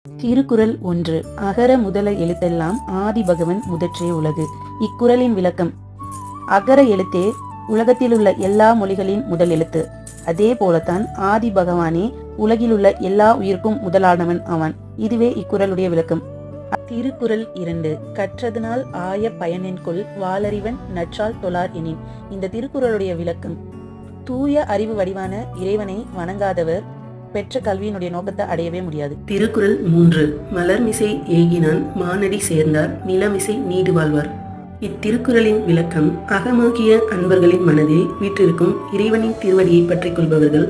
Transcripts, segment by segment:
திருக்குறள் ஒன்று. அகர முதல எழுத்தெல்லாம் ஆதி பகவன் முதற்றே உலகு. இக்குறளின் விளக்கம்: அகர எழுத்தே உலகத்திலுள்ள எல்லா மொழிகளின் முதல் எழுத்து. அதே போலத்தான் ஆதி பகவானே உலகிலுள்ள எல்லா உயிர்க்கும் முதலானவன் ஆவான். இதுவே இக்குறளுடைய விளக்கம். திருக்குறள் 2. கற்றதனால் ஆய பயனென்கொல் வாளறிவன் நற்றால் தொழார் எனின். இந்த திருக்குறளுடைய விளக்கம்: தூய அறிவு வடிவான இறைவனை வணங்காதவர் பெற்ற கல்வியினுடைய நோக்கத்தை அடையவே முடியாது. திருக்குறள் 3. மலர்மிசை ஏகினான் மானடி சேர்ந்தார் நிலமிசை நீடு வாழ்வார். இத்திருக்குறளின் விளக்கம்: அகமாகிய அன்பர்களின் மனதில் வீற்றிருக்கும் இறைவனின் திருவடியை பற்றிக் கொள்பவர்கள்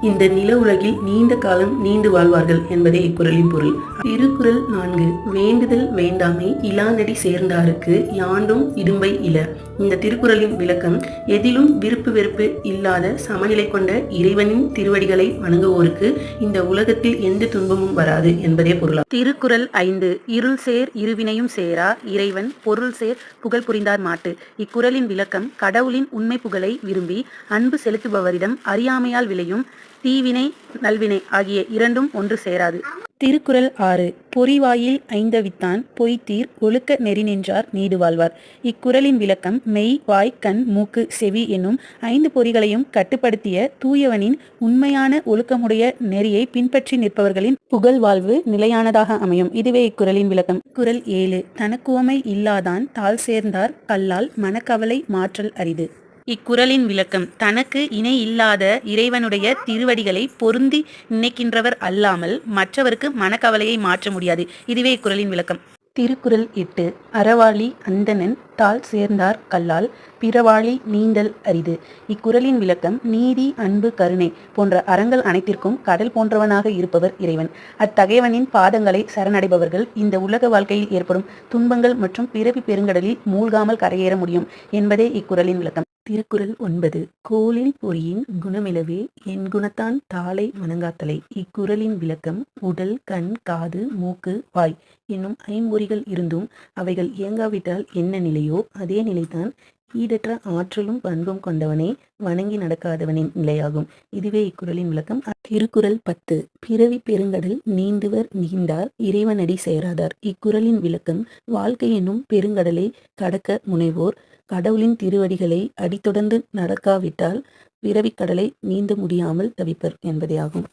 இந்த நில உலகில் நீண்ட காலம் நீண்டு வாழ்வார்கள் என்பதே இக்குறளின் பொருள். திருக்குறள் 4. வேண்டுதல் வேண்டாமை இலானடி சேர்ந்தாருக்கு யாண்டும் இடும்பை இல. இந்த திருக்குறளின் விளக்கம்: எதிலும் விருப்பு வெறுப்பு இல்லாத சமநிலை கொண்ட இறைவனின் திருவடிகளை வணங்குவோருக்கு இந்த உலகத்தில் எந்த துன்பமும் வராது என்பதே பொருளாகும். திருக்குறள் 5. இருள் சேர் இருவினையும் சேரா இறைவன் பொருள் சேர் புகழ் புரிந்தார் மாட்டு. இக்குறளின் விளக்கம்: கடவுளின் உண்மை புகழை விரும்பி அன்பு செலுத்துபவரிடம் அறியாமையால் விளையும் தீவினை நல்வினை ஆகிய இரண்டும் ஒன்று சேராது. திருக்குறள் 6. பொறிவாயில் ஐந்தவித்தான் பொய்த்தீர் ஒழுக்க நெறி நின்றார் நீடு வாழ்வார். இக்குறளின் விளக்கம்: மெய் வாய் கண் மூக்கு செவி என்னும் 5 பொறிகளையும் கட்டுப்படுத்திய தூயவனின் உண்மையான ஒழுக்கமுடைய நெறியை பின்பற்றி நிற்பவர்களின் புகழ் வாழ்வு நிலையானதாக அமையும். இதுவே இக்குறளின் விளக்கம். குறள் 7. தனக்குவமை இல்லாதான் தாழ் சேர்ந்தார் கல்லால் மனக்கவலை மாற்றல் அரிது. இக்குறளின் விளக்கம்: தனக்கு இணை இல்லாத இறைவனுடைய திருவடிகளை பொருந்தி நினைக்கின்றவர் அல்லாமல் மற்றவருக்கு மனக்கவலையை மாற்ற முடியாது. இதுவே இக்குறளின் விளக்கம். திருக்குறள் 8. அறவாளி அந்தணன் தாழ் சேர்ந்தார் கல்லால் பிறவாளி நீந்தல் அரிது. இக்குறளின் விளக்கம்: நீதி அன்பு கருணை போன்ற அறங்கள் அனைத்திற்கும் கடல் போன்றவனாக இருப்பவர் இறைவன். அத்தகையவனின் பாதங்களை சரணடைபவர்கள் இந்த உலக வாழ்க்கையில் ஏற்படும் துன்பங்கள் மற்றும் பிறவி பெருங்கடலில் மூழ்காமல் கரையேற முடியும் என்பதே இக்குறளின் விளக்கம். திருக்குறள் 9. கோலில் பொறியின் குணமிலவே என் குணத்தான் தாளை வணங்காத்தலை. இக்குறளின் விளக்கம்: உடல் கண் காது மூக்கு வாய் என்னும் 5 பொறிகள் இருந்தும் அவைகள் இயங்காவிட்டால் என்ன நிலையோ அதே நிலைதான் ஈடற்ற ஆற்றலும் பண்பும் கொண்டவனை வணங்கி நடக்காதவனின் நிலையாகும். இதுவே இக்குறளின் விளக்கம். திருக்குறள் 10. பிறவி பெருங்கடல் நீந்துவர் நீந்தார் இறைவனடி சேராதார். இக்குறளின் விளக்கம்: வாழ்க்கை என்னும் பெருங்கடலை கடக்க முனைவோர் கடவுளின் திருவடிகளை அடித்தொடர்ந்து நடக்காவிட்டால் பிறவிக் கடலை நீந்த முடியாமல் தவிப்பர் என்பதே ஆகும்.